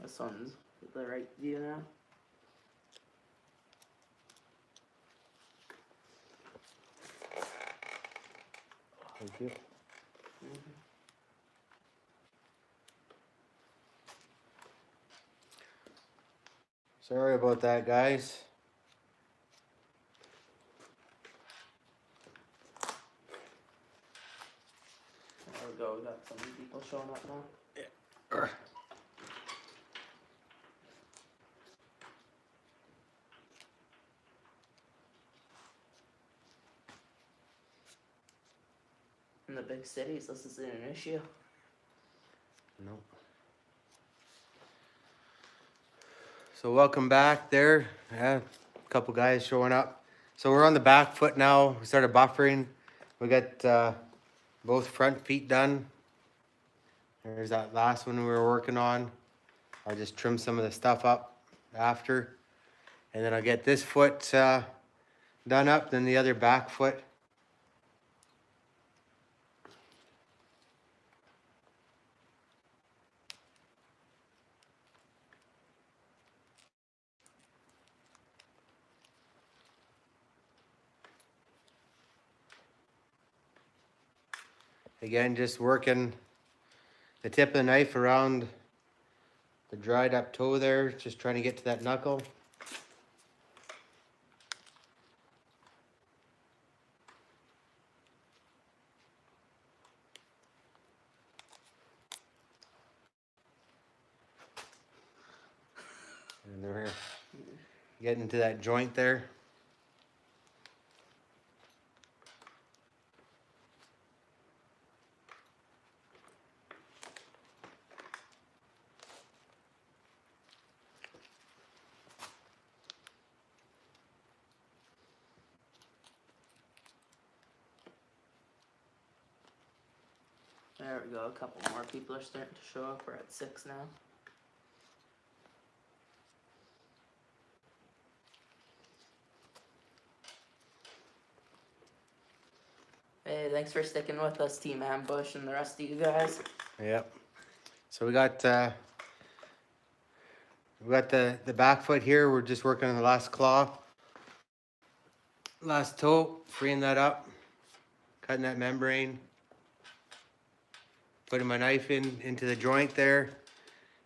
This one's the right view now. Thank you. Sorry about that, guys. There we go, we got some people showing up now. In the big cities, this isn't an issue. Nope. So welcome back there. Yeah, a couple guys showing up. So we're on the back foot now. We started buffering. We got both front feet done. There's that last one we were working on. I'll just trim some of the stuff up after. And then I'll get this foot done up, then the other back foot. Again, just working the tip of the knife around the dried up toe there, just trying to get to that knuckle. And we're getting to that joint there. There we go, a couple more people are starting to show up. We're at 6 now. Hey, thanks for sticking with us, Team Ambush, and the rest of you guys. Yep. So we got the back foot here. We're just working on the last claw, last toe, freeing that up, cutting that membrane, putting my knife into the joint there,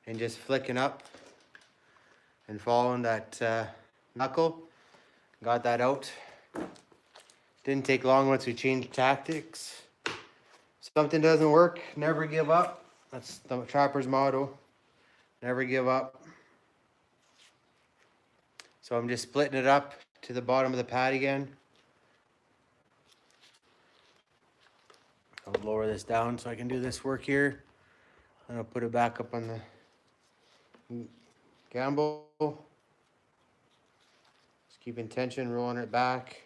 and just flicking up and following that knuckle. Got that out. Didn't take long once we changed tactics. Something doesn't work, never give up. That's the trapper's motto. Never give up. So I'm just splitting it up to the bottom of the pad again. I'll lower this down so I can do this work here. And I'll put it back up on the gamble. Just keeping tension, rolling it back.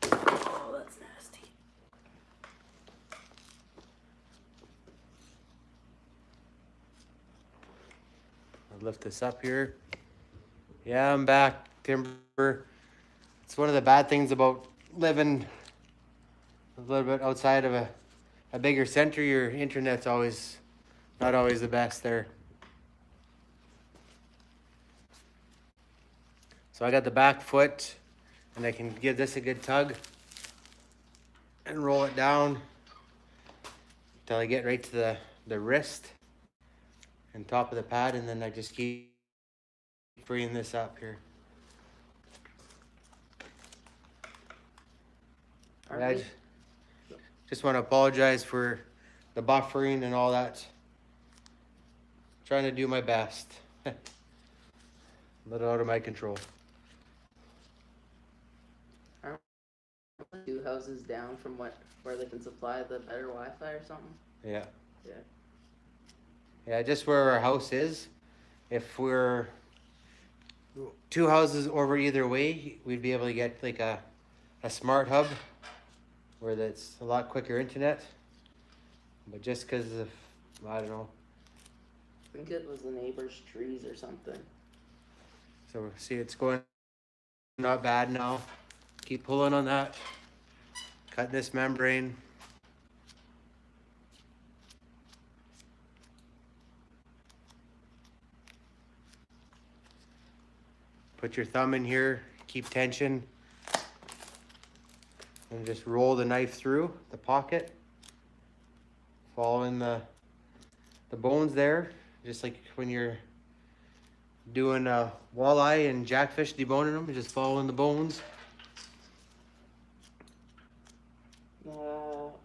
Oh, that's nasty. I'll lift this up here. Yeah, I'm back, Timber. It's one of the bad things about living a little bit outside of a bigger center. Your internet's not always the best there. So I got the back foot, and I can give this a good tug and roll it down until I get right to the wrist and top of the pad, and then I just keep freeing this up here. I just want to apologize for the buffering and all that. Trying to do my best. A little out of my control. Aren't 2 houses down from where they can supply the better Wi-Fi or something? Yeah. Yeah. Yeah, just where our house is. If we're 2 houses over either way, we'd be able to get like a smart hub where that's a lot quicker internet. But just because of, I don't know. I think it was the neighbor's trees or something. So see, it's going not bad now. Keep pulling on that. Cutting this membrane. Put your thumb in here, keep tension, and just roll the knife through the pocket, following the bones there, just like when you're doing walleye and jackfish, deboning them, just following the bones.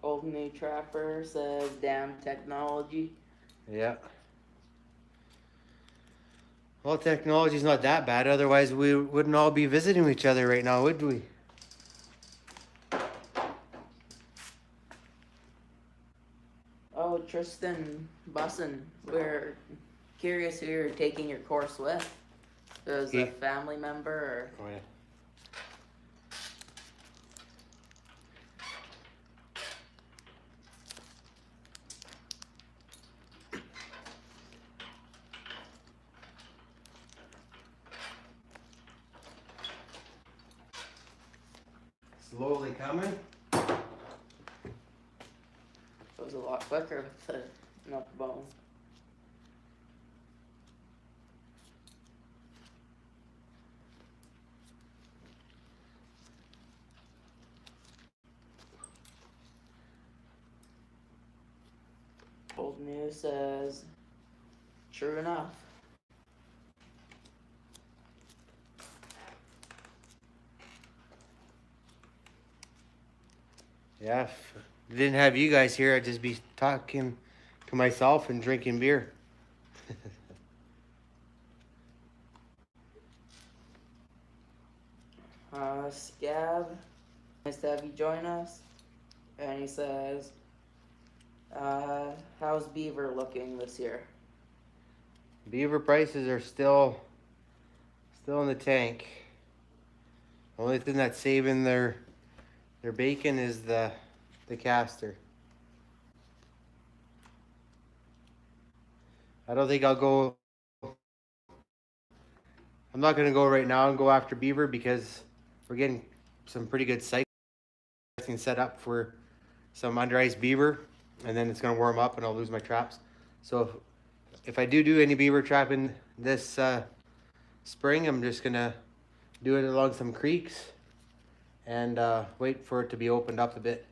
Old New Trapper says, damn technology. Yeah. Well, technology's not that bad, otherwise we wouldn't all be visiting each other right now, would we? Oh, Tristan Bussin, we're curious who you're taking your course with. If it was a family member or... Oh, yeah. Slowly coming. It was a lot quicker with the nut bone. Old News says, true enough. Yeah, if I didn't have you guys here, I'd just be talking to myself and drinking beer. Scab, nice to have you join us. And he says, how's beaver looking this year? Beaver prices are still in the tank. The only thing that's saving their bacon is the castor. I don't think I'll go. I'm not gonna go right now and go after beaver because we're getting some pretty good sites set up for some under ice beaver, and then it's gonna warm up and I'll lose my traps. So if I do any beaver trapping this spring, I'm just gonna do it along some creeks and wait for it to be opened up a bit.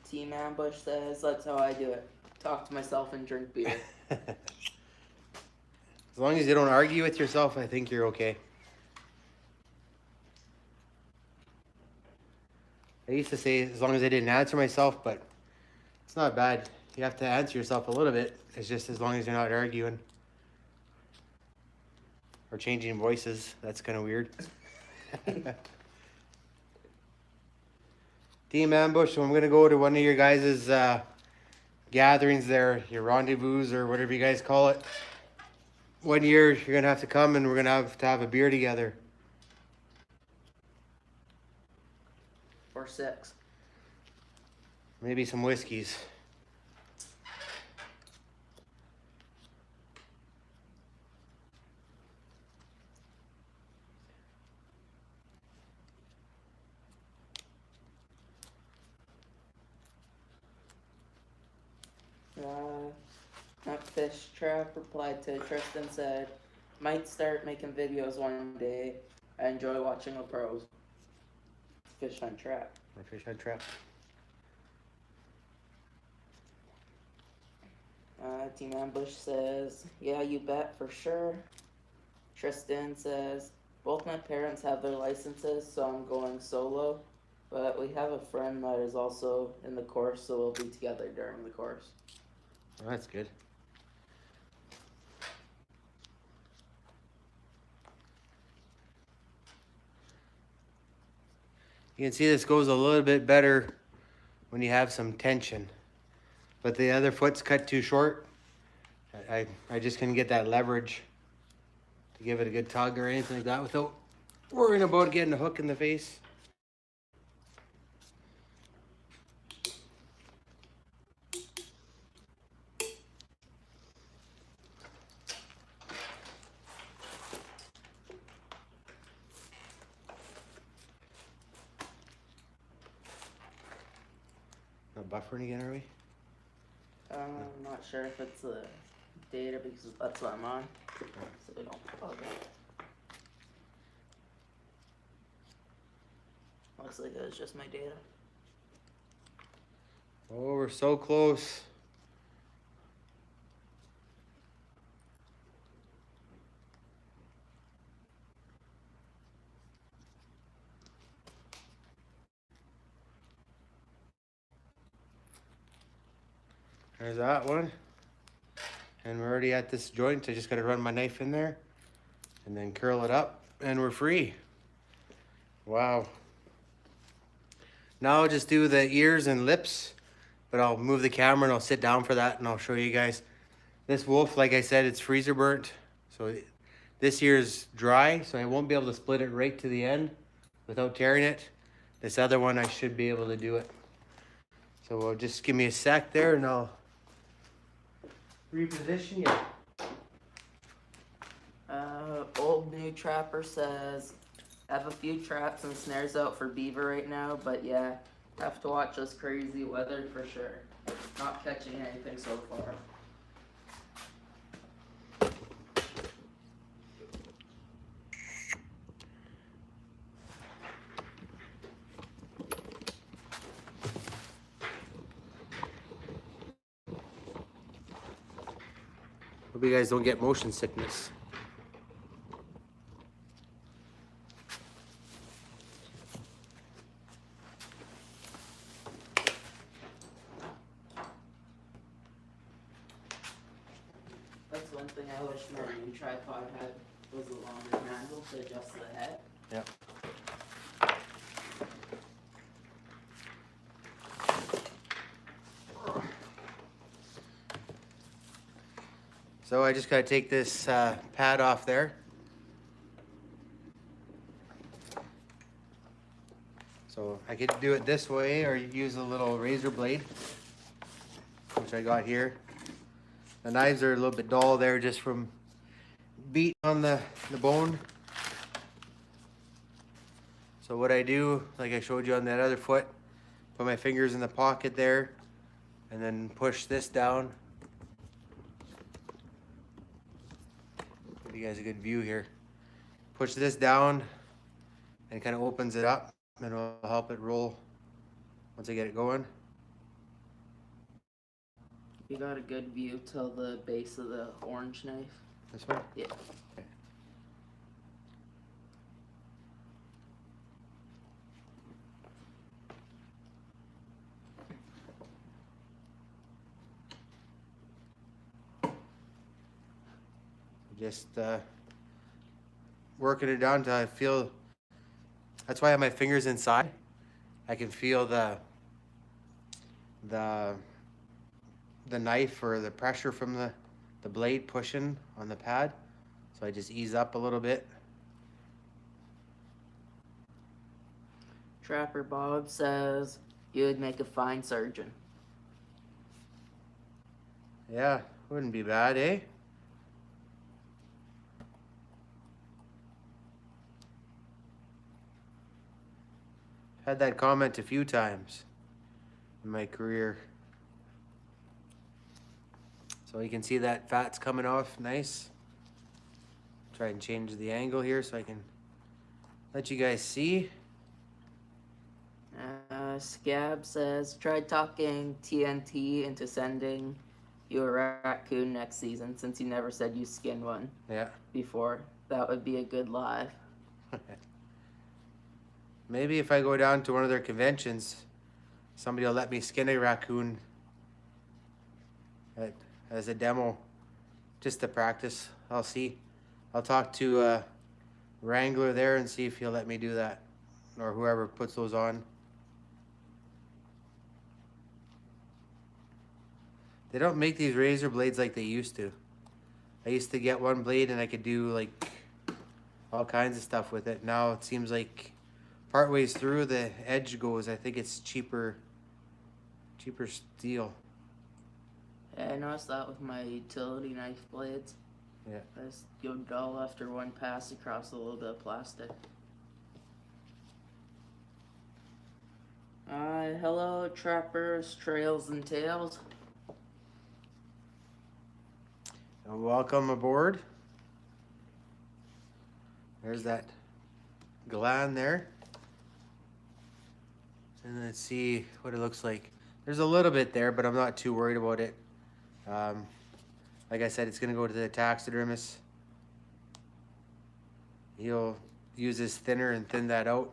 Team Ambush says, that's how I do it. Talk to myself and drink beer. As long as you don't argue with yourself, I think you're okay. I used to say as long as I didn't answer myself, but it's not bad. You have to answer yourself a little bit. It's just as long as you're not arguing or changing voices. That's kind of weird. Team Ambush, so I'm going to go to one of your guys' gatherings there, your rendezvous or whatever you guys call it. One year you're going to have to come and we're going to have a beer together. Or 6. Maybe some whiskeys. That fish trap replied to Tristan, said, might start making videos one day. I enjoy watching the pros. Fish hunt trap. My fish hunt trap. Team Ambush says, yeah, you bet for sure. Tristan says, both my parents have their licenses, so I'm going solo. But we have a friend that is also in the course, so we'll be together during the course. Oh, that's good. You can see this goes a little bit better when you have some tension. But the other foot's cut too short. I just couldn't get that leverage to give it a good tug or anything like that without worrying about getting a hook in the face. buffering again, are we? I'm not sure if it's the data because that's what I'm on. So they don't bug it. Looks like it was just my data. Oh, we're so close. There's that one. And we're already at this joint. I just gotta run my knife in there and then curl it up and we're free. Wow. Now I'll just do the ears and lips, but I'll move the camera and I'll sit down for that and I'll show you guys. This wolf, like I said, it's freezer burnt. So this ear's dry, so I won't be able to split it right to the end without tearing it. This other one, I should be able to do it. So we'll just give me a sec there and I'll reposition you. Old New Trapper says, I have a few traps and snares out for beaver right now, but yeah, have to watch this crazy weather for sure. Not catching anything so far. Hope you guys don't get motion sickness. That's one thing I wish my new tripod had was a longer handle to adjust the head. Yep. So I just gotta take this pad off there. So I could do it this way or use a little razor blade, which I got here. The knives are a little bit dull there just from beat on the bone. So what I do, like I showed you on that other foot, put my fingers in the pocket there and then push this down. Give you guys a good view here. Push this down and it kind of opens it up and it'll help it roll once I get it going. You got a good view till the base of the orange knife. This one? Yeah. Okay. Just working it down until I feel, that's why I have my fingers inside. I can feel the knife or the pressure from the blade pushing on the pad. So I just ease up a little bit. Trapper Bob says you would make a fine surgeon. Yeah, wouldn't be bad, eh? Had that comment a few times in my career. So you can see that fat's coming off nice. Try and change the angle here so I can let you guys see. Scab says, tried talking TNT into sending you a raccoon next season since you never said you skinned one Yeah. before. That would be a good live. Maybe if I go down to one of their conventions, somebody will let me skin a raccoon as a demo, just to practice. I'll see. I'll talk to Wrangler there and see if he'll let me do that, or whoever puts those on. They don't make these razor blades like they used to. I used to get one blade and I could do like all kinds of stuff with it. Now it seems like part ways through the edge goes, I think it's cheaper steel. Yeah, I noticed that with my utility knife blades. Yeah. I just go dull after one pass across a little bit of plastic. Hello, trappers, trails, and tails. Welcome aboard. There's that gland there. And let's see what it looks like. There's a little bit there, but I'm not too worried about it. Like I said, it's gonna go to the taxidermist. He'll use his thinner and thin that out.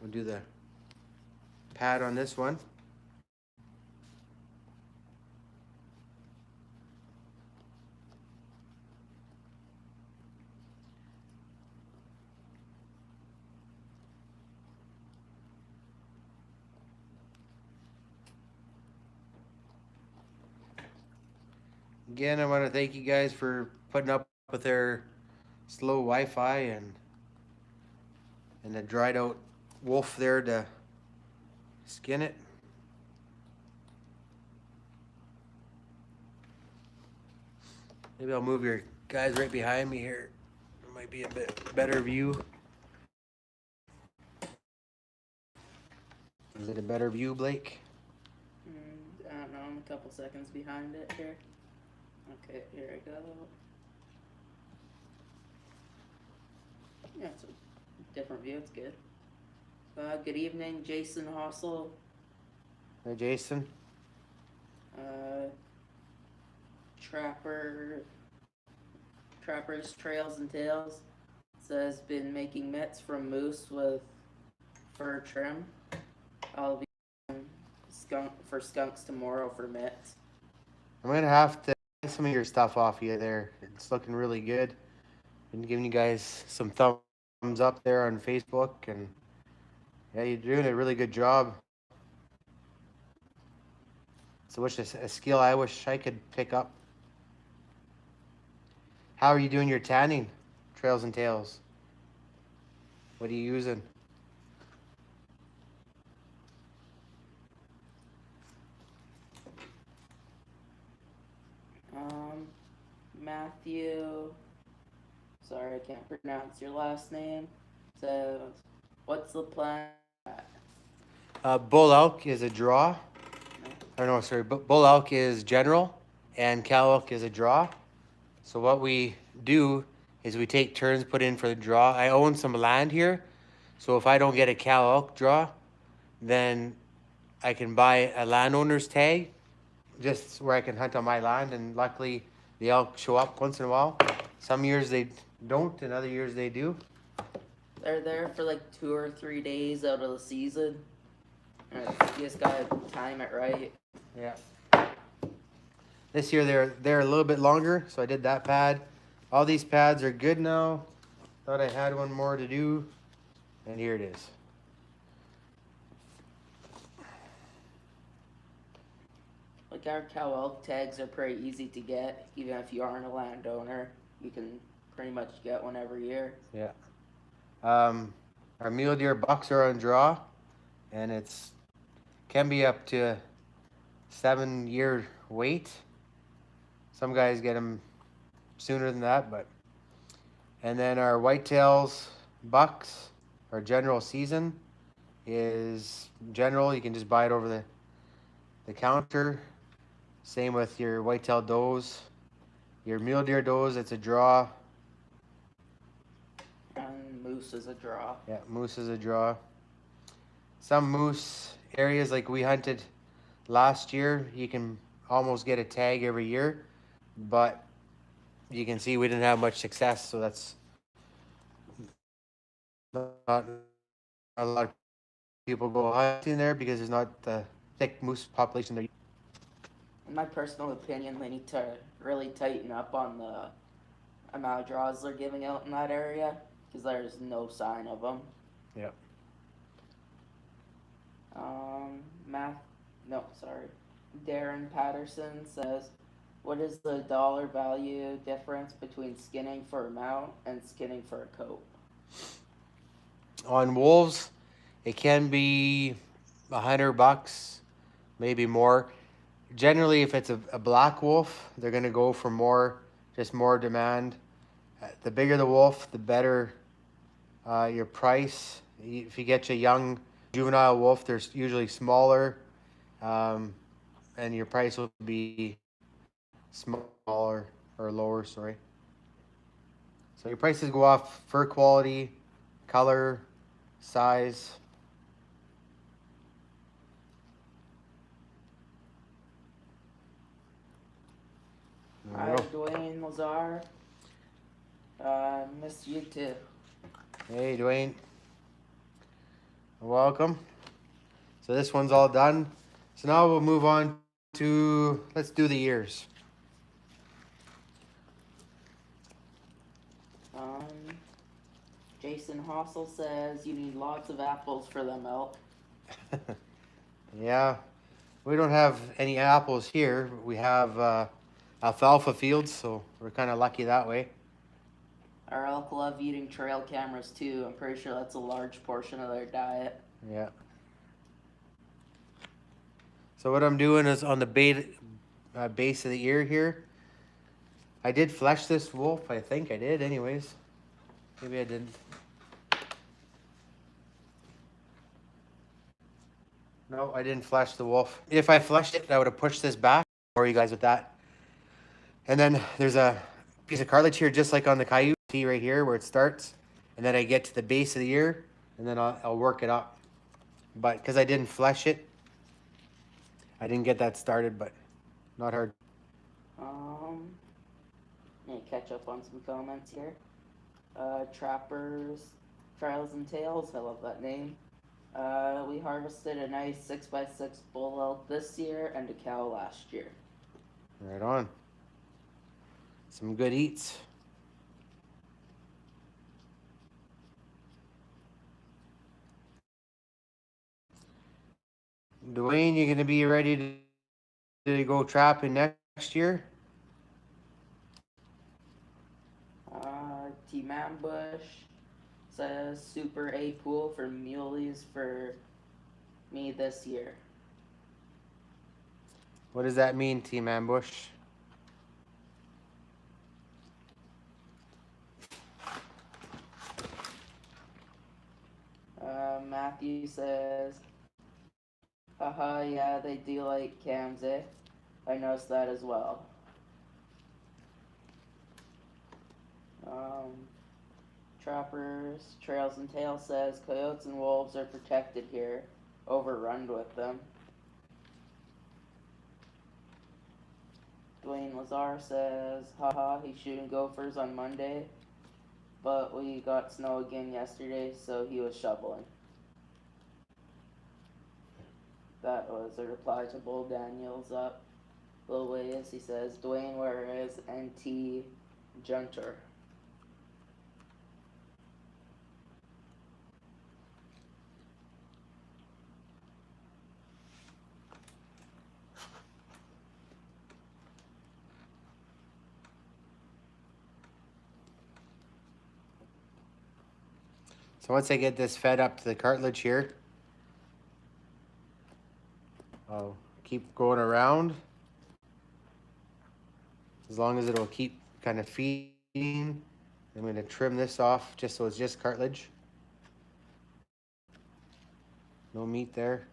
We'll do the pad on this one. Again, I want to thank you guys for putting up with our slow Wi-Fi and the dried out wolf there to skin it. Maybe I'll move your guys right behind me here. It might be a bit better view. Is it a better view, Blake? I don't know, I'm a couple seconds behind it here. Okay, here I go. Yeah, it's a different view, it's good. Good evening, Jason Hossel. Hey, Jason. Trappers, Trails, and Tails says been making mitts from moose with fur trim. I'll be for skunks tomorrow for mitts. I'm gonna have to get some of your stuff off you there. It's looking really good. Been giving you guys some thumbs up there on Facebook, and yeah, you're doing a really good job. So which is a skill I wish I could pick up. How are you doing your tanning, Trails and Tails? What are you using? Matthew, sorry I can't pronounce your last name, says, what's the plan? Bull elk is a draw. Or no, sorry, bull elk is general, and cow elk is a draw. So what we do is we take turns put in for the draw. I own some land here, so if I don't get a cow elk draw, then I can buy a landowner's tag, just where I can hunt on my land, and luckily the elk show up once in a while. Some years they don't, and other years they do. They're there for like 2 or 3 days out of the season. You just gotta time it right. Yeah. This year they're a little bit longer, so I did that pad. All these pads are good now. Thought I had one more to do, and here it is. Like our cow elk tags are pretty easy to get, even if you aren't a landowner. You can pretty much get one every year. Yeah. Our mule deer bucks are on draw, and it's can be up to 7-year wait. Some guys get them sooner than that, but. And then our whitetails bucks, our general season is general. You can just buy it over the counter. Same with your whitetail does. Your mule deer does, it's a draw. And moose is a draw. Yeah, moose is a draw. Some moose areas like we hunted last year, you can almost get a tag every year, but you can see we didn't have much success, so that's not a lot of people go hunting there because there's not the thick moose population there. In my personal opinion, they need to really tighten up on the amount of draws they're giving out in that area, because there's no sign of them. Yeah. Darren Patterson says, what is the dollar value difference between skinning for a mount and skinning for a coat? On wolves, it can be $100, maybe more. Generally, if it's a black wolf, they're gonna go for more, just more demand. The bigger the wolf, the better Your price, if you get a young juvenile wolf, they're usually smaller, and your price will be smaller or lower, sorry. So your prices go off fur quality, color, size. There Hi, we go. Dwayne Lazar. Missed you too. Hey, Dwayne. Welcome. So this one's all done. So now we'll move on to, let's do the ears. Jason Hossel says you need lots of apples for them elk. Yeah, we don't have any apples here. But we have alfalfa fields, so we're kind of lucky that way. Our elk love eating trail cameras too. I'm pretty sure that's a large portion of their diet. Yeah. So what I'm doing is on the base of the ear here. I did flesh this wolf. I think I did anyways. Maybe I didn't. No, I didn't flesh the wolf. If I fleshed it, I would have pushed this back. Or you guys with that. And then there's a piece of cartilage here, just like on the Coyote right here where it starts. And then I get to the base of the ear, and then I'll work it up. But because I didn't flesh it, I didn't get that started, but not hard. Let me catch up on some comments here. Trappers, Trials and Tales, I love that name. We harvested a nice 6x6 bull elk this year and a cow last year. Right on. Some good eats. Dwayne, you gonna be ready to go trapping next year? Team Ambush says Super A pool for muleys for me this year. What does that mean, Team Ambush? Matthew says, haha, yeah, they do like cams, eh? I noticed that as well. Trappers, Trails and Tails says, coyotes and wolves are protected here. Overrun with them. Dwayne Lazar says, haha, he's shooting gophers on Monday, but we got snow again yesterday, so he was shoveling. That was a reply to Bull Daniels up. Lil Ways, he says, Dwayne, where is NT Junter? So once I get this fed up to the cartilage here, I'll keep going around as long as it'll keep kind of feeding. I'm going to trim this off just so it's just cartilage. No meat there.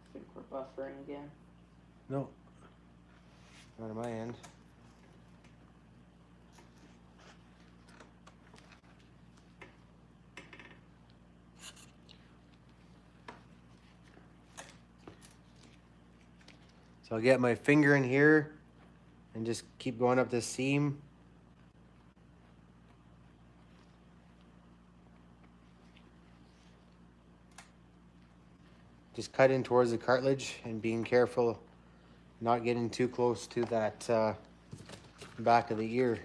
I think we're buffering again. No, not on my end. So I'll get my finger in here and just keep going up this seam. Just cut in towards the cartilage and being careful not getting too close to that back of the ear.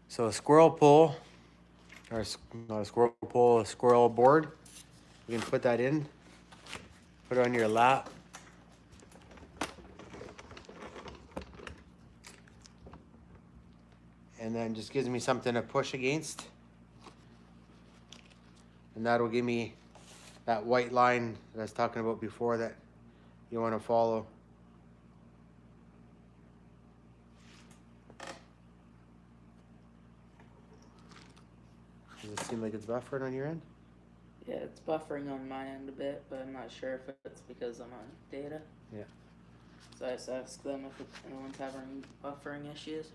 So a squirrel pole, or not a squirrel pole, a squirrel board. You can put that in, put it on your lap. And then just gives me something to push against. And that'll give me that white line that I was talking about before that you want to follow. seem like it's buffering on your end. Yeah, it's buffering on my end a bit, but I'm not sure if it's because I'm on data. Yeah. So I just asked them if anyone's having buffering issues.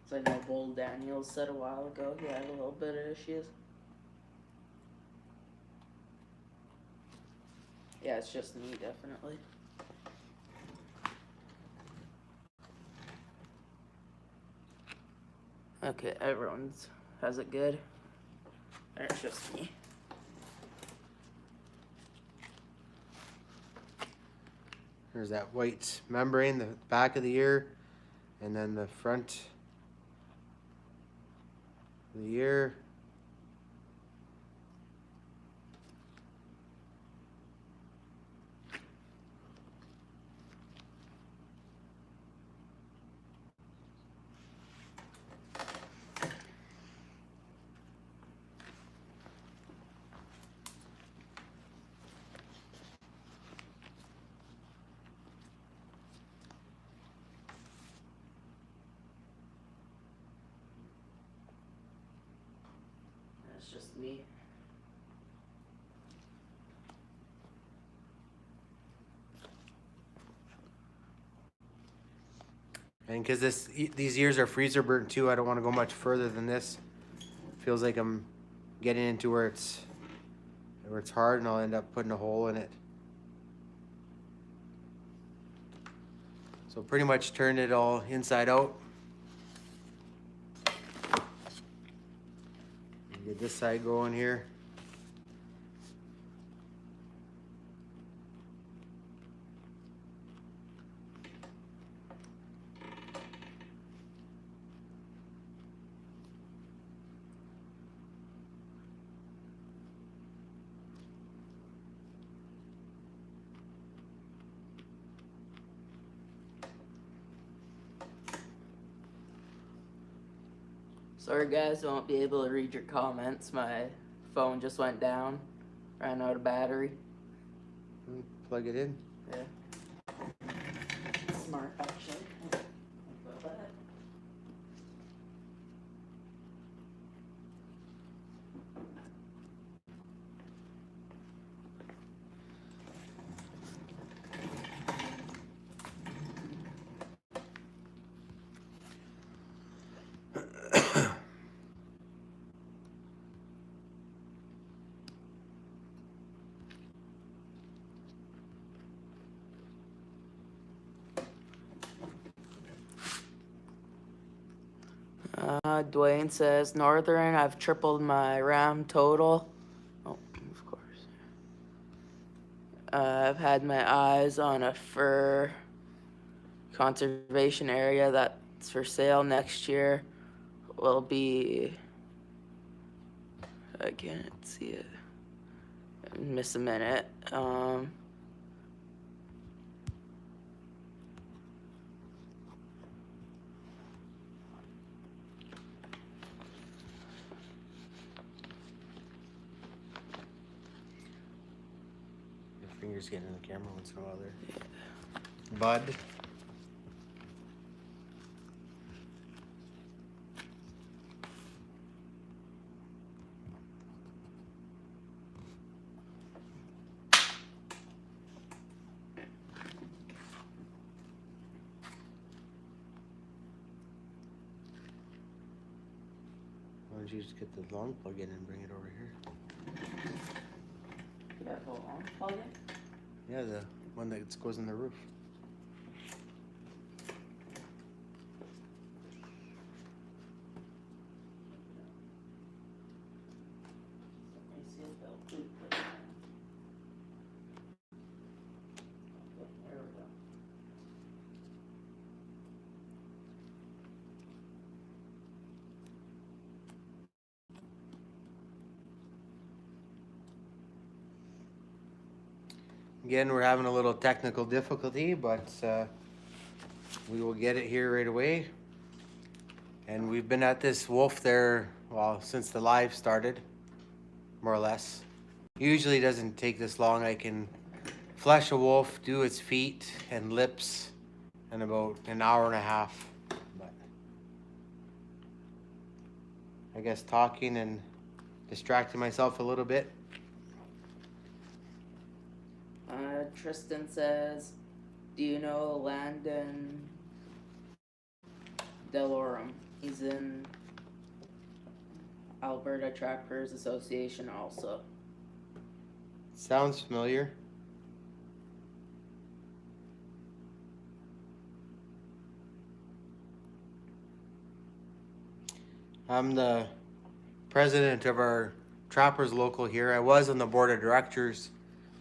So I know Bull Daniels said a while ago he had a little bit of issues. Yeah, it's just me, definitely. Okay, everyone's has it good. Or it's just me. There's that white membrane, the back of the ear, and then the front of the ear. It's just me. And because these ears are freezer burnt too, I don't want to go much further than this. Feels like I'm getting into where it's hard, and I'll end up putting a hole in it. So pretty much turn it all inside out. Get this side going here. Sorry guys, I won't be able to read your comments. My phone just went down. Ran out of battery. Plug it in. Yeah. Smart actually. Dwayne says, Northern, I've tripled my RAM total. Oh, of course. I've had my eyes on a fur conservation area that's for sale next year. Will be, I can't see it. I miss a minute. Your fingers getting in the camera once in a while there. Yeah. Bud. Why don't you just get the long plug in and bring it over here? Yeah, hold on. Plug in? Yeah, the one that goes in the roof. Let me see if they'll put it in. There we go. Again, we're having a little technical difficulty, but we will get it here right away. And we've been at this wolf there, well, since the live started, more or less. Usually doesn't take this long. I can flesh a wolf, do its feet and lips in about an hour and a half. But I guess talking and distracting myself a little bit. Tristan says, do you know Landon Delorum? He's in Alberta Trappers Association also. Sounds familiar. I'm the president of our Trappers local here. I was on the board of directors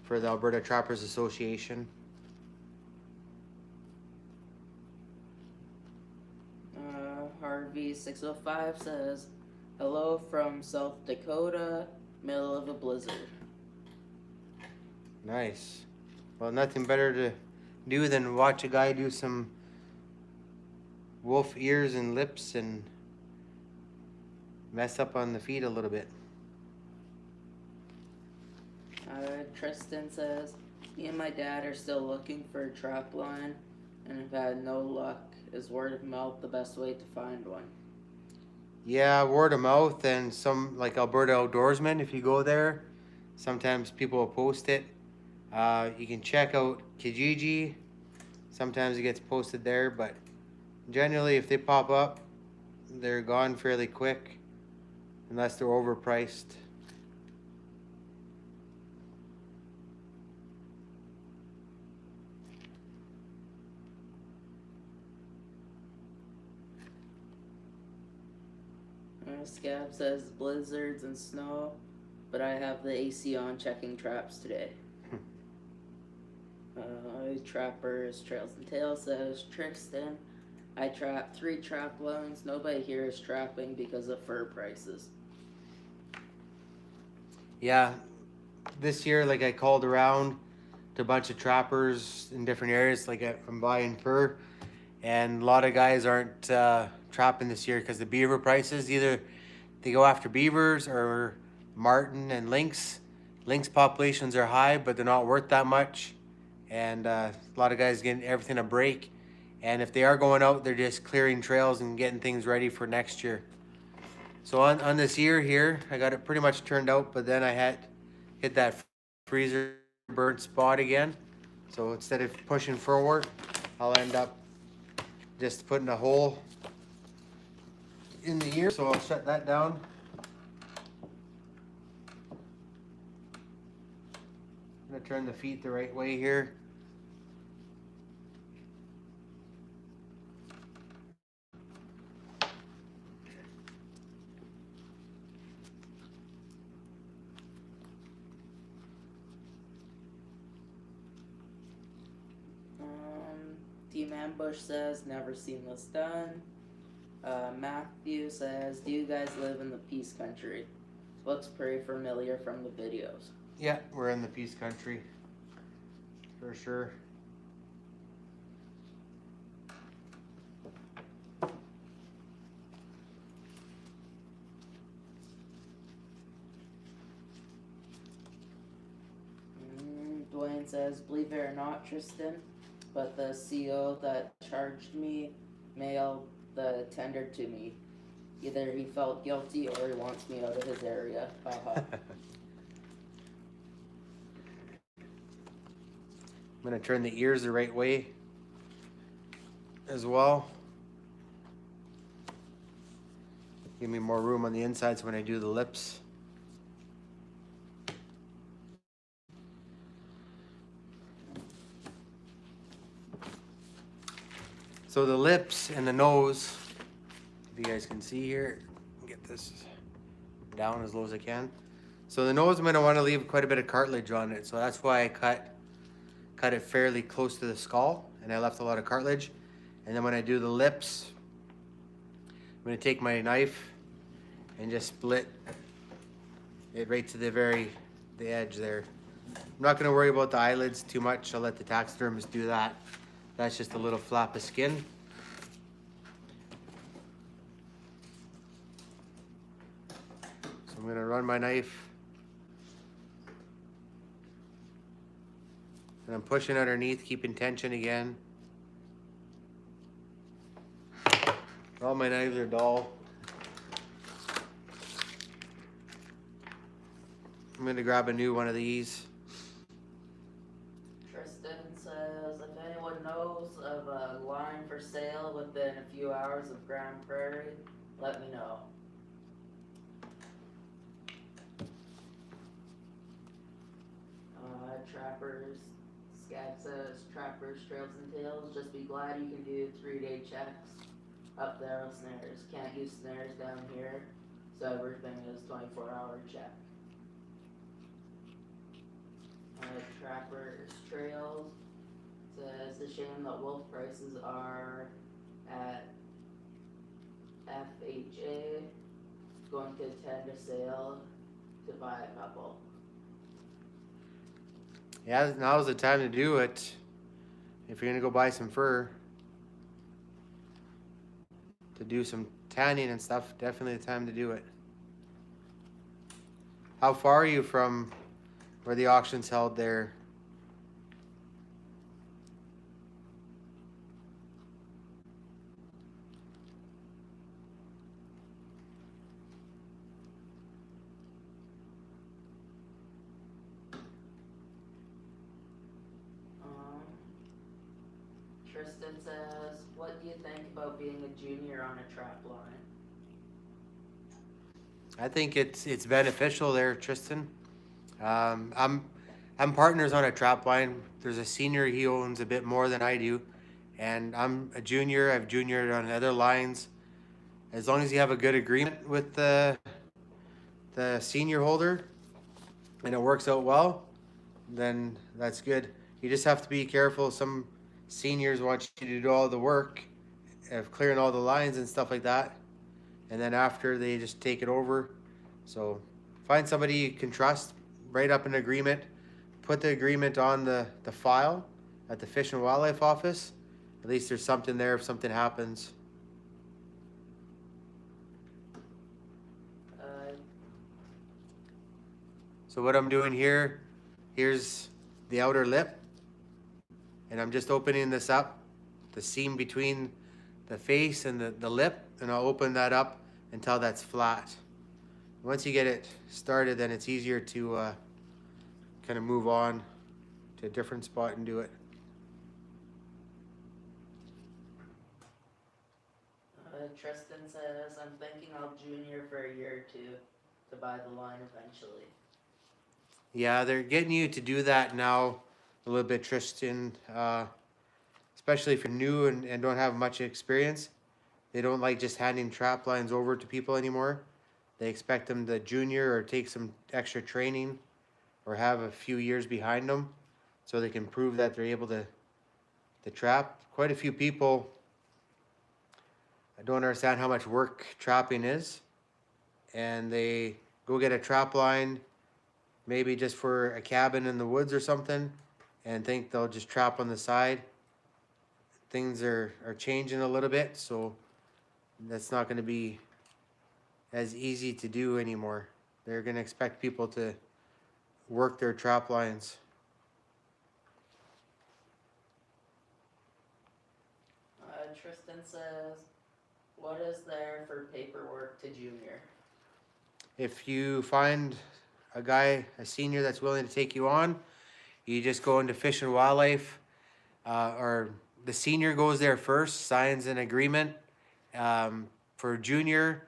for the Alberta Trappers Association. Harvey 605 says, hello from South Dakota, middle of a blizzard. Nice. Well, nothing better to do than watch a guy do some wolf ears and lips and mess up on the feet a little bit. Tristan says, me and my dad are still looking for a trap line and have had no luck. Is word of mouth the best way to find one? Yeah, word of mouth and some like Alberta Outdoorsmen. If you go there, sometimes people will post it. You can check out Kijiji. Sometimes it gets posted there, but generally if they pop up, they're gone fairly quick unless they're overpriced. Scab says blizzards and snow, but I have the AC on checking traps today. Trappers Trails and Tails says, Tristan, I trapped 3 trap lines. Nobody here is trapping because of fur prices. Yeah, this year, like I called around to a bunch of trappers in different areas, like I'm buying fur, and a lot of guys aren't trapping this year because the beaver prices, either they go after beavers or marten and lynx. Lynx populations are high, but they're not worth that much. And a lot of guys getting everything a break. And if they are going out, they're just clearing trails and getting things ready for next year. So on this year here, I got it pretty much turned out, but then I had hit that freezer burnt spot again. So instead of pushing forward, I'll end up just putting a hole in the ear. So I'll shut that down. I'm gonna turn the feet the right way here. Team Ambush says, never seen this done. Matthew says, do you guys live in the Peace Country? Looks pretty familiar from the videos. Yeah, we're in the Peace Country. For sure. Dwayne says, believe it or not, Tristan, but the CO that charged me mailed the tender to me. Either he felt guilty or he wants me out of his area. Haha. I'm gonna turn the ears the right way as well. Give me more room on the inside so when I do the lips. So the lips and the nose, if you guys can see here, get this down as low as I can. So the nose, I'm gonna wanna leave quite a bit of cartilage on it. So that's why I cut it fairly close to the skull and I left a lot of cartilage. And then when I do the lips, I'm gonna take my knife and just split it right to the edge there. I'm not gonna worry about the eyelids too much. I'll let the taxidermist do that. That's just a little flap of skin. So I'm gonna run my knife. And I'm pushing underneath, keeping tension again. All my knives are dull. I'm gonna grab a new one of these. Tristan says, if anyone knows of a line for sale within a few hours of Grand Prairie, let me know. Trappers, Scab says, Trappers, Trails and Tails, just be glad you can do 3-day checks up there on snares. Can't use snares down here, so everything is 24-hour check. Trappers, Trails says, it's a shame that wolf prices are at FHA, going to attend a sale to buy a couple. Yeah, now's the time to do it. If you're gonna go buy some fur to do some tanning and stuff, definitely the time to do it. How far are you from where the auction's held there? Tristan says, what do you think about being a junior on a trap line? I think it's beneficial there, Tristan. I'm partners on a trap line. There's a senior, he owns a bit more than I do, and I'm a junior. I've juniored on other lines. As long as you have a good agreement with the senior holder and it works out well, then that's good. You just have to be careful. Some seniors want you to do all the work of clearing all the lines and stuff like that, and then after they just take it over. So find somebody you can trust, write up an agreement, put the agreement on the file at the Fish and Wildlife office. At least there's something there if something happens. So what I'm doing here, here's the outer lip, and I'm just opening this up, the seam between the face and the lip, and I'll open that up until that's flat. Once you get it started, then it's easier to kind of move on to a different spot and do it. Tristan says, I'm thinking I'll junior for a year or two to buy the line eventually. Yeah, they're getting you to do that now a little bit, Tristan. Especially if you're new and don't have much experience. They don't like just handing trap lines over to people anymore. They expect them to junior or take some extra training or have a few years behind them so they can prove that they're able to trap. Quite a few people don't understand how much work trapping is, and they go get a trap line maybe just for a cabin in the woods or something and think they'll just trap on the side. Things are changing a little bit, so that's not going to be as easy to do anymore. They're going to expect people to work their trap lines. Tristan says, what is there for paperwork to junior? If you find a guy, a senior that's willing to take you on, you just go into Fish and Wildlife, or the senior goes there first, signs an agreement. For junior,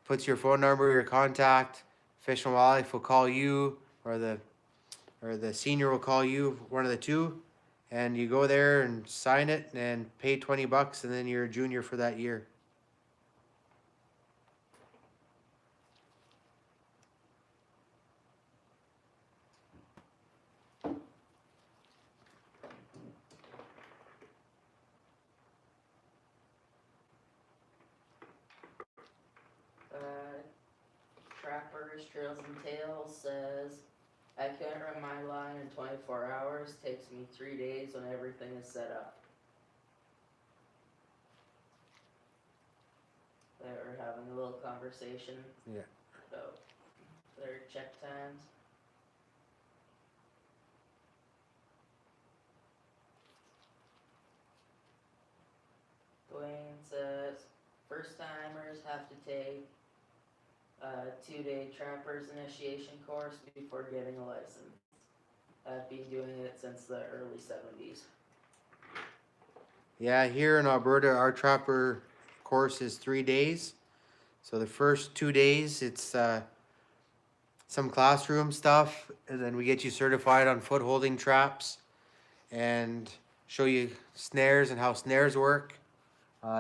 puts your phone number, your contact. Fish and Wildlife will call you, or the senior will call you, one of the two, and you go there and sign it and pay $20, and then you're a junior for that year. Trappers, Trails and Tails says, I can't run my line in 24 hours. Takes me 3 days when everything is set up. They were having a little conversation. Yeah. About their check times. Dwayne says, first timers have to take a 2-day trapper's initiation course before getting a license. I've been doing it since the early 70s. Yeah, here in Alberta, our trapper course is 3 days. So the first 2 days, it's some classroom stuff, and then we get you certified on foot holding traps and show you snares and how snares work.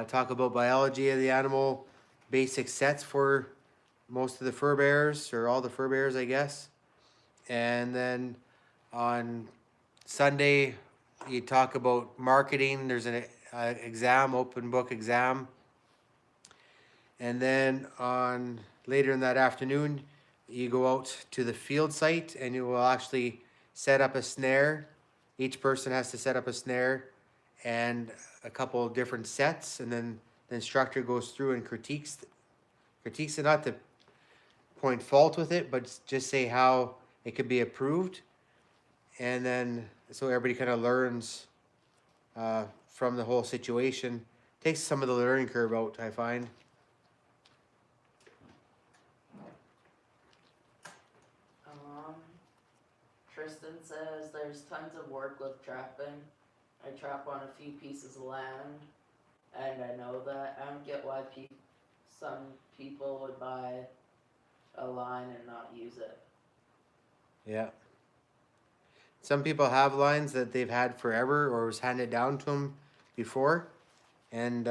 Talk about biology of the animal, basic sets for most of the fur bearers, or all the fur bearers, I guess. And then on Sunday, you talk about marketing. There's an exam, open book exam. And then on later in that afternoon, you go out to the field site and you will actually set up a snare. Each person has to set up a snare and a couple of different sets, and then the instructor goes through and critiques it, not to point fault with it, but just say how it could be improved. And then so everybody kind of learns from the whole situation. Takes some of the learning curve out, I find. Tristan says there's tons of work with trapping. I trap on a few pieces of land, and I know that. I don't get why some people would buy a line and not use it. Yeah. Some people have lines that they've had forever or was handed down to them before, and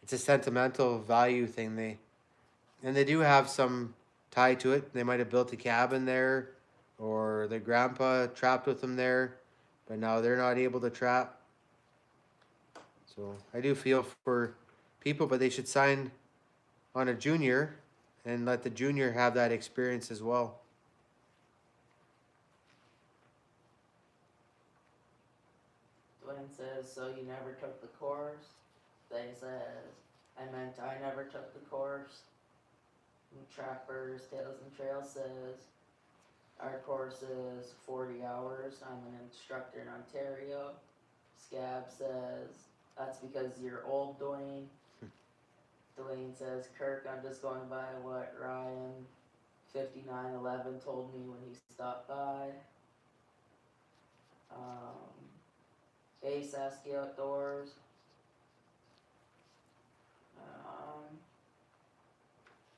it's a sentimental value thing. They do have some tie to it. They might have built a cabin there, or their grandpa trapped with them there, but now they're not able to trap. So I do feel for people, but they should sign on a junior and let the junior have that experience as well. Dwayne says, so you never took the course? They says, I meant I never took the course. And Trappers, Tales and Trails says, our course is 40 hours. I'm an instructor in Ontario. Scab says, that's because you're old, Dwayne. Dwayne says, Kirk, I'm just going by what Ryan 5911 told me when he stopped by. Ace Asky Outdoors.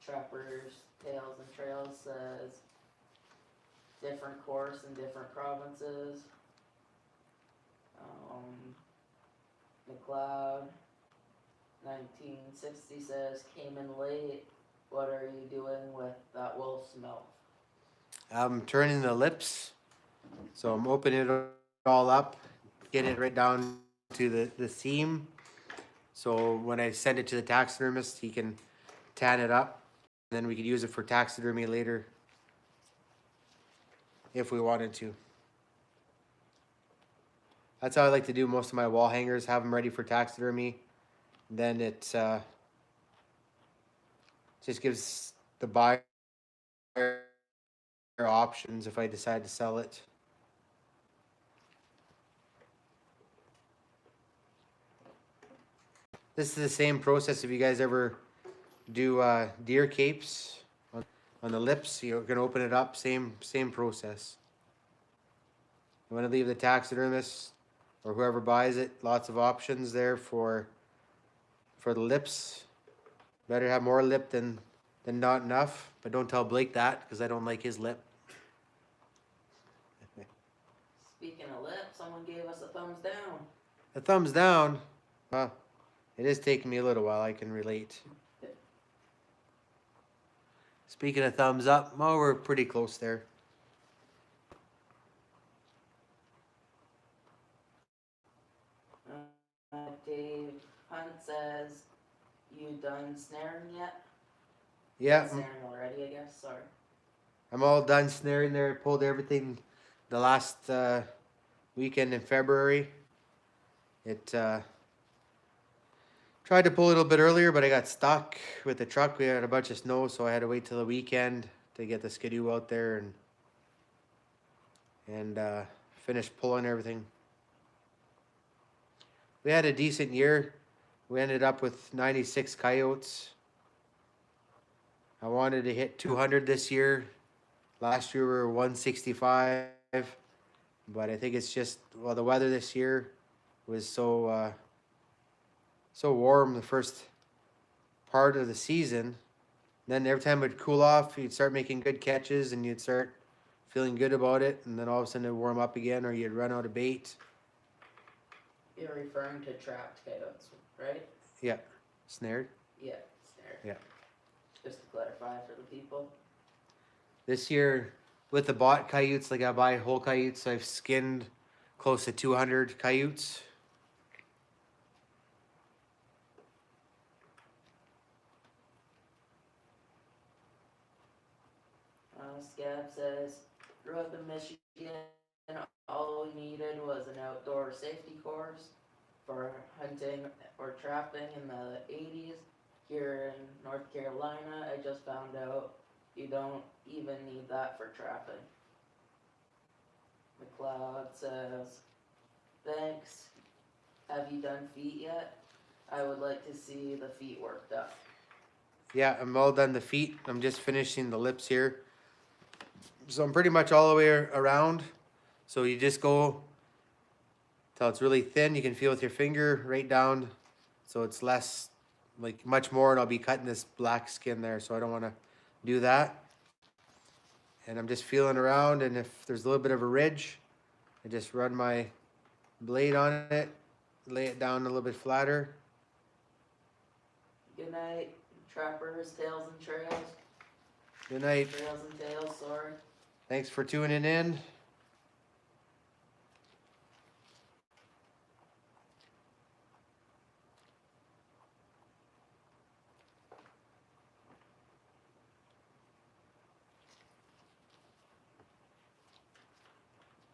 Trappers, Tales and Trails says, different course in different provinces. McLeod 1960 says, came in late. What are you doing with that wolf's mouth? I'm turning the lips, so I'm opening it all up, getting it right down to the seam. So when I send it to the taxidermist, he can tan it up, and then we could use it for taxidermy later if we wanted to. That's how I like to do most of my wall hangers, have them ready for taxidermy. Then it just gives the buyer options if I decide to sell it. This is the same process if you guys ever do deer capes on the lips. You're gonna open it up, same process. You want to leave the taxidermist or whoever buys it lots of options there for the lips. Better have more lip than not enough, but don't tell Blake that because I don't like his lip. Speaking of lip, someone gave us a thumbs down. A thumbs down. Well, it is taking me a little while, I can relate. Speaking of thumbs up, well, we're pretty close there. Dave Hunt says, you done snaring yet? Yeah, Snaring already, I guess. Sorry. I'm all done snaring there. I pulled everything the last weekend in February. It tried to pull a little bit earlier, but I got stuck with the truck. We had a bunch of snow, so I had to wait till the weekend to get the skidoo out there and finish pulling everything. We had a decent year. We ended up with 96 coyotes. I wanted to hit 200 this year. Last year we were 165, but I think it's just, well, the weather this year was so warm the first part of the season. Then every time it would cool off, you'd start making good catches and you'd start feeling good about it, and then all of a sudden it'd warm up again, or you'd run out of bait. You're referring to trapped coyotes, right? Yeah, snared. Yeah, snare. Yeah. Just to clarify for the people. This year, with the bought coyotes, like I buy whole coyotes, I've skinned close to 200 coyotes. Scab says, grew up in Michigan. All we needed was an outdoor safety course for hunting or trapping in the 80s. Here in North Carolina, I just found out you don't even need that for trapping. McLeod says, thanks. Have you done feet yet? I would like to see the feet worked up. Yeah, I'm all done the feet. I'm just finishing the lips here. So I'm pretty much all the way around. So you just go till it's really thin. You can feel with your finger right down. So it's less, like much more, and I'll be cutting this black skin there. So I don't want to do that. And I'm just feeling around, and if there's a little bit of a ridge, I just run my blade on it, lay it down a little bit flatter. Good night, trappers, tails and trails. Good night. Trails and tails, sorry. Thanks for tuning in.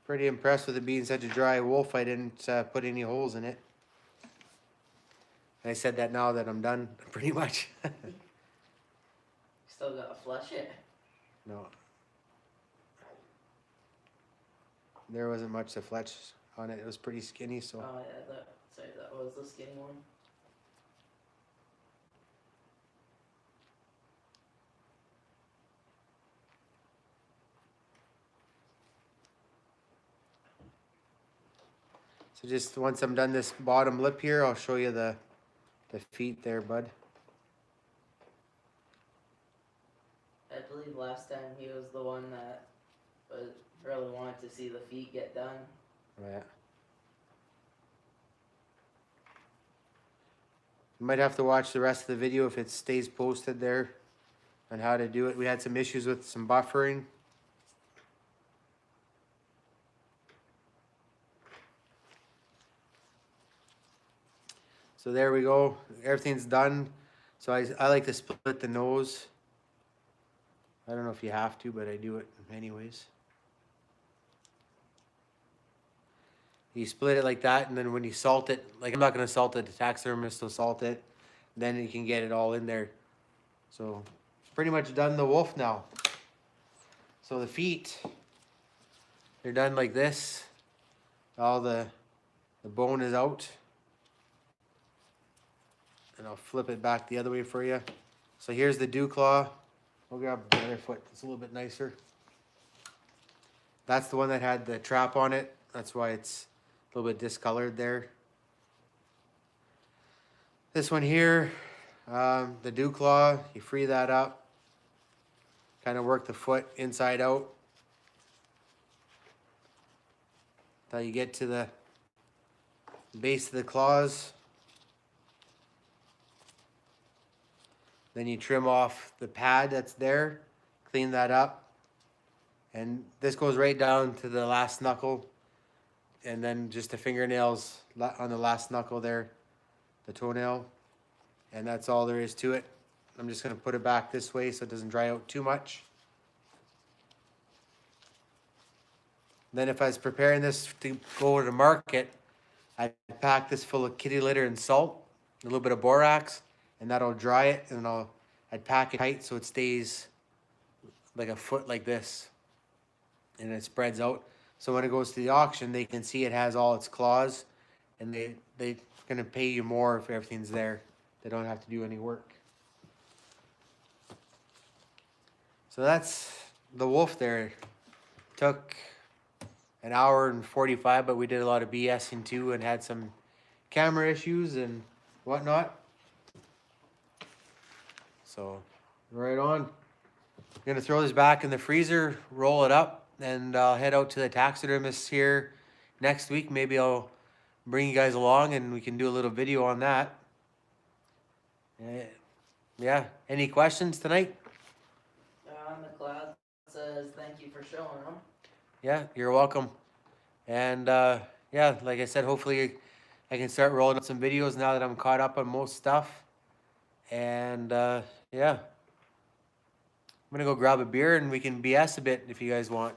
Pretty impressed with it being such a dry wolf. I didn't put any holes in it. I said that now that I'm done, pretty much. Still gotta flush it. No. There wasn't much to fletch on it. It was pretty skinny, so. Oh yeah, that was the skinny one. So just once I'm done this bottom lip here, I'll show you the feet there, bud. I believe last time he was the one that really wanted to see the feet get done. Yeah. You might have to watch the rest of the video if it stays posted there on how to do it. We had some issues with some buffering. So there we go. Everything's done. So I like to split the nose. I don't know if you have to, but I do it anyways. You split it like that, and then when you salt it, like I'm not going to salt it, the taxidermist will salt it. Then you can get it all in there. So pretty much done the wolf now. So the feet, they're done like this. All the bone is out. And I'll flip it back the other way for you. So here's the dew claw. We'll grab the other foot. It's a little bit nicer. That's the one that had the trap on it. That's why it's a little bit discolored there. This one here, the dew claw, you free that up. Kind of work the foot inside out. Till you get to the base of the claws. Then you trim off the pad that's there, clean that up. And this goes right down to the last knuckle. And then just the fingernails on the last knuckle there, the toenail. And that's all there is to it. I'm just gonna put it back this way so it doesn't dry out too much. Then if I was preparing this to go to market, I'd pack this full of kitty litter and salt, a little bit of borax, and that'll dry it, and I'd pack it tight so it stays like a foot like this, and it spreads out. So when it goes to the auction, they can see it has all its claws, and they're gonna pay you more if everything's there. They don't have to do any work. So that's the wolf there. Took an hour and 45, but we did a lot of BSing too and had some camera issues and whatnot. So, right on. I'm gonna throw this back in the freezer, roll it up, and I'll head out to the taxidermist here next week. Maybe I'll bring you guys along and we can do a little video on that. Yeah, any questions tonight? McLeod says thank you for showing them. Yeah, you're welcome. And yeah, like I said, hopefully I can start rolling up some videos now that I'm caught up on most stuff. And yeah, I'm gonna go grab a beer and we can BS a bit if you guys want.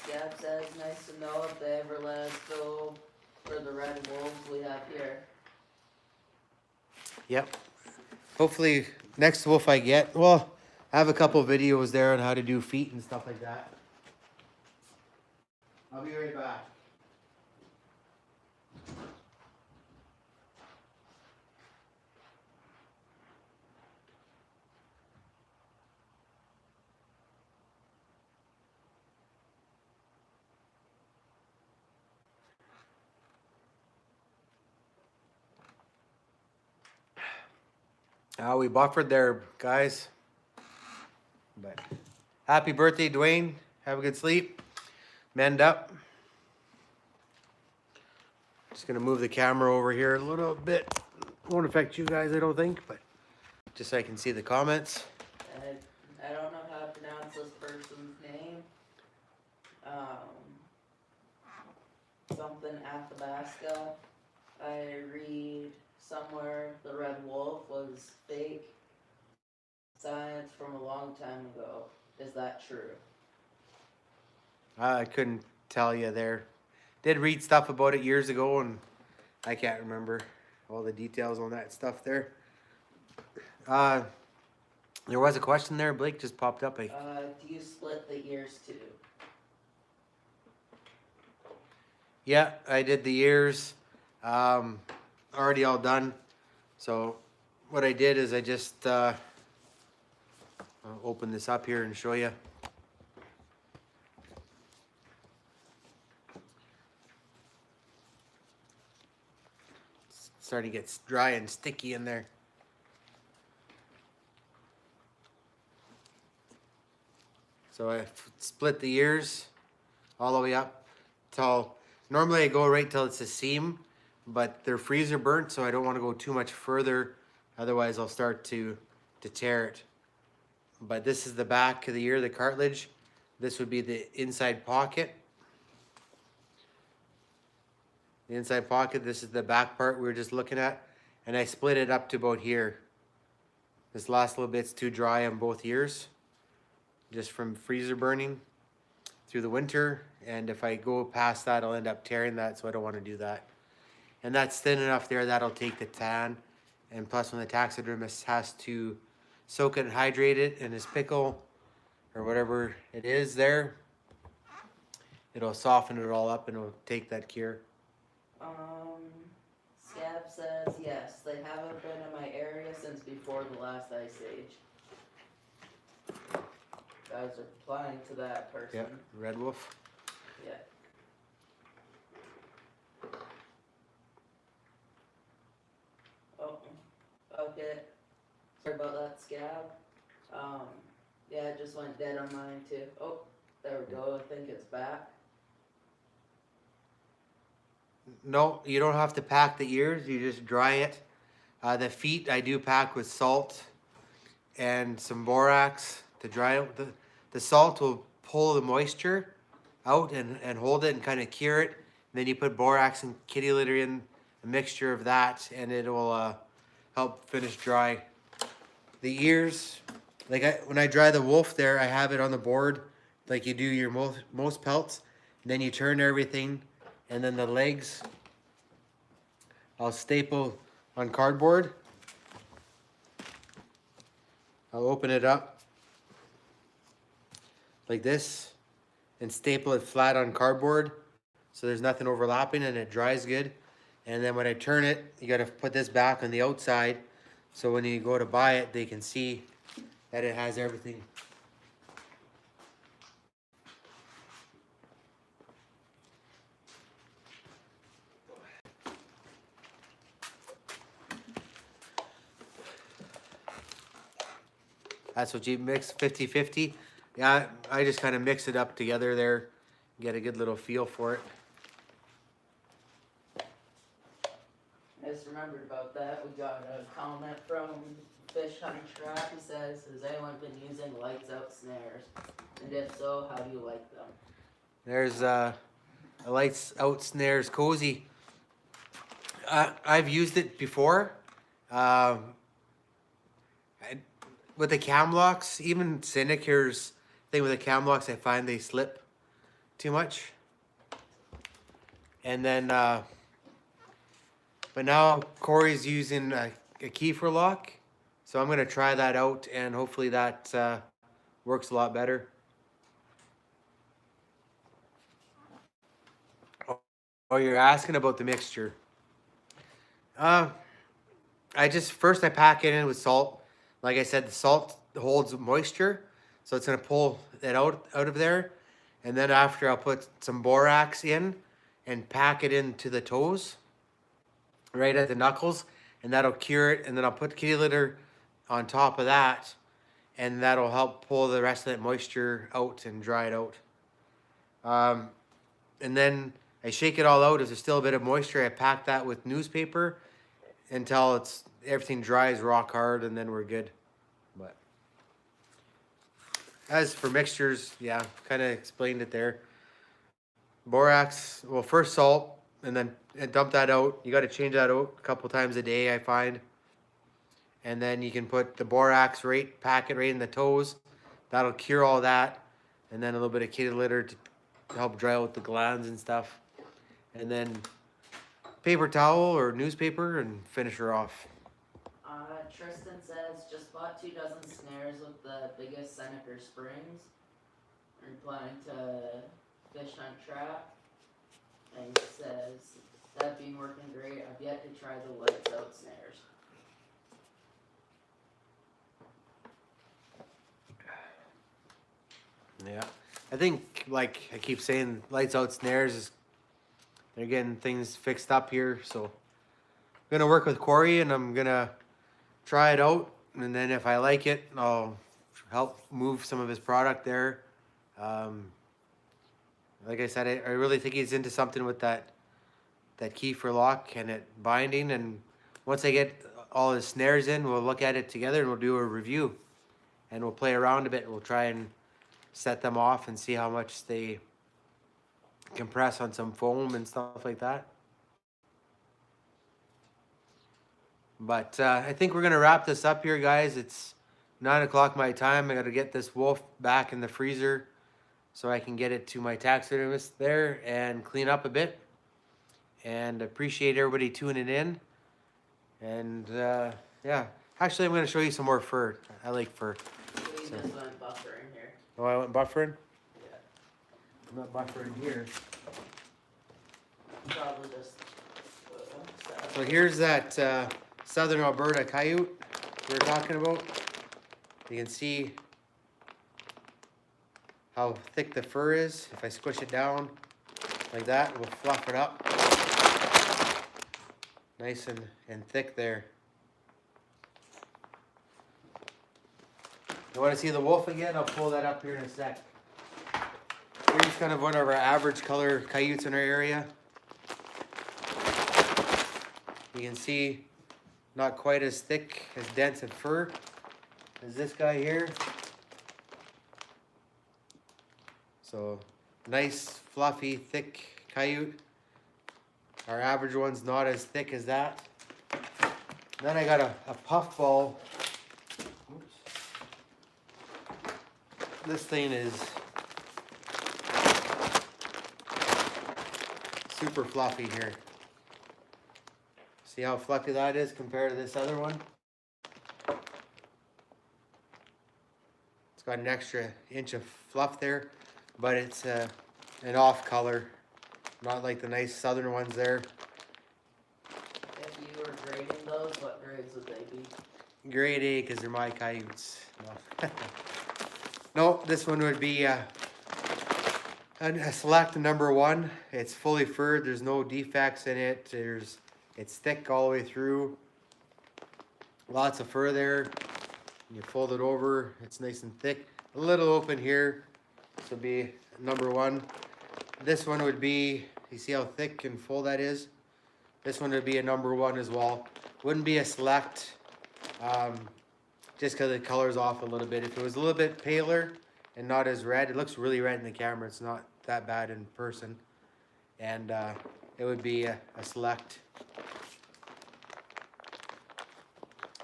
Scab says nice to know if they ever let us go for the red wolves we have here. Yep. Hopefully next wolf I get, well, I have a couple videos there on how to do feet and stuff like that. I'll be right back. We buffered there, guys. But happy birthday, Dwayne. Have a good sleep. Mend up. Just gonna move the camera over here a little bit. Won't affect you guys, I don't think, but just so I can see the comments. I don't know how to pronounce this person's name. Something Athabasca. I read somewhere the red wolf was fake science from a long time ago. Is that true? I couldn't tell you there. Did read stuff about it years ago and I can't remember all the details on that stuff there. There was a question there, Blake just popped up. Do you split the ears too? Yeah, I did the ears. Already all done. So what I did is I just I'll open this up here and show you. It's starting to get dry and sticky in there. So I split the ears all the way up till, normally I go right till it's a seam, but they're freezer burnt, so I don't want to go too much further. Otherwise I'll start to tear it. But this is the back of the ear, the cartilage. This would be the inside pocket. The inside pocket, this is the back part we were just looking at. And I split it up to about here. This last little bit's too dry on both ears, just from freezer burning through the winter. And if I go past that, I'll end up tearing that, so I don't want to do that. And that's thin enough there, that'll take the tan. And plus when the taxidermist has to soak it and hydrate it in his pickle or whatever it is there, it'll soften it all up and it'll take that cure. Scab says yes, they haven't been in my area since before the last ice age. Guys are replying to that person. Yep, red wolf. Yeah. Oh, okay. Sorry about that, Scab. Yeah, it just went dead on mine too. Oh, there we go. I think it's back. No, you don't have to pack the ears, you just dry it. The feet I do pack with salt and some borax to dry out. The salt will pull the moisture out and hold it and kind of cure it. And then you put borax and kitty litter in, a mixture of that, and it will help finish dry. The ears, like when I dry the wolf there, I have it on the board like you do your most pelts. And then you turn everything, and then the legs I'll staple on cardboard. I'll open it up like this and staple it flat on cardboard so there's nothing overlapping and it dries good. And then when I turn it, you gotta put this back on the outside So when you go to buy it, they can see that it has everything. That's what you mix 50-50. Yeah, I just kind of mix it up together there, get a good little feel for it. I just remembered about that. We got a comment from Fish Hunt Trap. He says, has anyone been using lights out snares? And if so, how do you like them? There's a lights out snares cozy. I've used it before. With the cam locks, even Syndicate's thing with the cam locks, I find they slip too much. And then, but now Corey's using a Kiefer lock, so I'm gonna try that out, and hopefully that works a lot better. Oh, you're asking about the mixture. I pack it in with salt. Like I said, the salt holds moisture, so it's gonna pull it out of there. And then after, I'll put some borax in and pack it into the toes, right at the knuckles, and that'll cure it. And then I'll put kitty litter on top of that, and that'll help pull the rest of that moisture out and dry it out. And then I shake it all out. If there's still a bit of moisture, I pack that with newspaper until everything dries rock hard, and then we're good. But as for mixtures, yeah, kind of explained it there. Borax, well, first salt, and then dump that out. You got to change that out a couple times a day, I find. And then you can put the borax pack it right in the toes. That'll cure all that. And then a little bit of kitty litter to help dry out the glands and stuff. And then paper towel or newspaper and finish her off. Tristan says, just bought 2 dozen snares with the biggest Seneca Springs. And planning to fish hunt trap. And he says, that'd be working great. I've yet to try the lights out snares. Yeah. I think, like I keep saying, lights out snares they're getting things fixed up here, so I'm gonna work with Corey and I'm gonna try it out, and then if I like it, I'll help move some of his product there. Like I said, I really think he's into something with that Kiefer lock and it binding, and once I get all his snares in, we'll look at it together and we'll do a review, and we'll play around a bit. We'll try and set them off and see how much they compress on some foam and stuff like that. But I think we're gonna wrap this up here, guys. It's 9 o'clock my time. I gotta get this wolf back in the freezer so I can get it to my taxidermist there and clean up a bit. And appreciate everybody tuning in. And yeah, actually I'm gonna show you some more fur. I like fur. We just went buffering here. Oh, I went buffering? Yeah. I'm not buffering here. Probably just. So here's that Southern Alberta coyote we were talking about. You can see how thick the fur is. If I squish it down like that, we'll fluff it up. Nice and thick there. You want to see the wolf again? I'll pull that up here in a sec. Here's kind of one of our average color coyotes in our area. You can see not quite as thick, as dense of fur as this guy here. So nice, fluffy, thick coyote. Our average one's not as thick as that. Then I got a puffball. Oops. This thing is super fluffy here. See how fluffy that is compared to this other one? It's got an extra inch of fluff there, but it's an off color, not like the nice southern ones there. If you were grading those, what grades would they be? grade A because they're my coyotes. No. No, this one would be a select number 1. It's fully furred. There's no defects in it. It's thick all the way through. Lots of fur there. You fold it over. It's nice and thick. A little open here. This would be number 1. This one would be. You see how thick and full that is? This one would be a number 1 as well. Wouldn't be a select. Just because the color's off a little bit. If it was a little bit paler and not as red, it looks really red in the camera. It's not that bad in person. And it would be a select.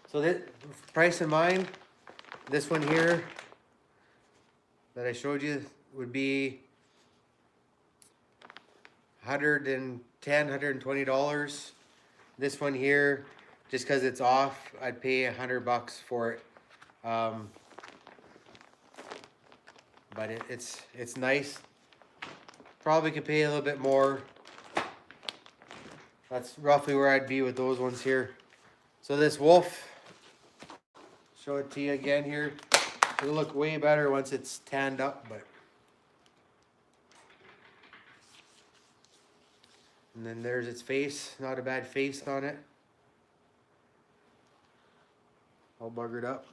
So this price in mind, this one here that I showed you would be $110, $120. This one here, just because it's off, I'd pay $100 for it. But it's nice. Probably could pay a little bit more. That's roughly where I'd be with those ones here. So this wolf, show it to you again here. It'll look way better once it's tanned up, but. And then there's its face, not a bad face on it. All buggered up.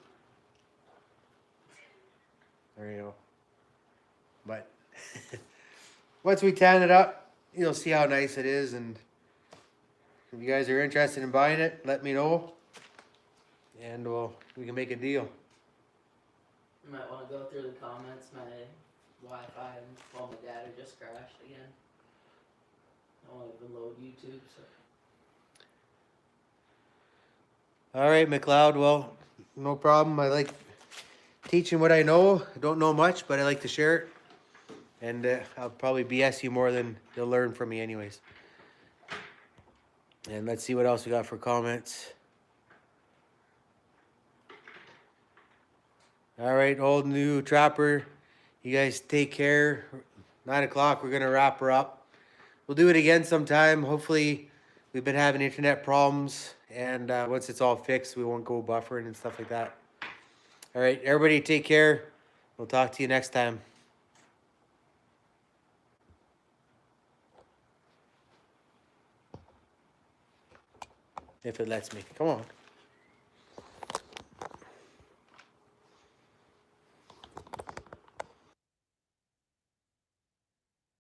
There you go. But once we tan it up, you'll see how nice it is. And if you guys are interested in buying it, let me know. And we can make a deal. You might want to go through the comments. My Wi-Fi and my data just crashed again. I won't even load YouTube. So. All right, McLeod. Well, no problem. I like teaching what I know. I don't know much, but I like to share it. And I'll probably BS you more than you'll learn from me anyways. And let's see what else we got for comments. All right, old new trapper. You guys take care. 9 o'clock, we're going to wrap her up. We'll do it again sometime. Hopefully, we've been having internet problems. And once it's all fixed, we won't go buffering and stuff like that. All right, everybody take care. We'll talk to you next time. If it lets me. Come on.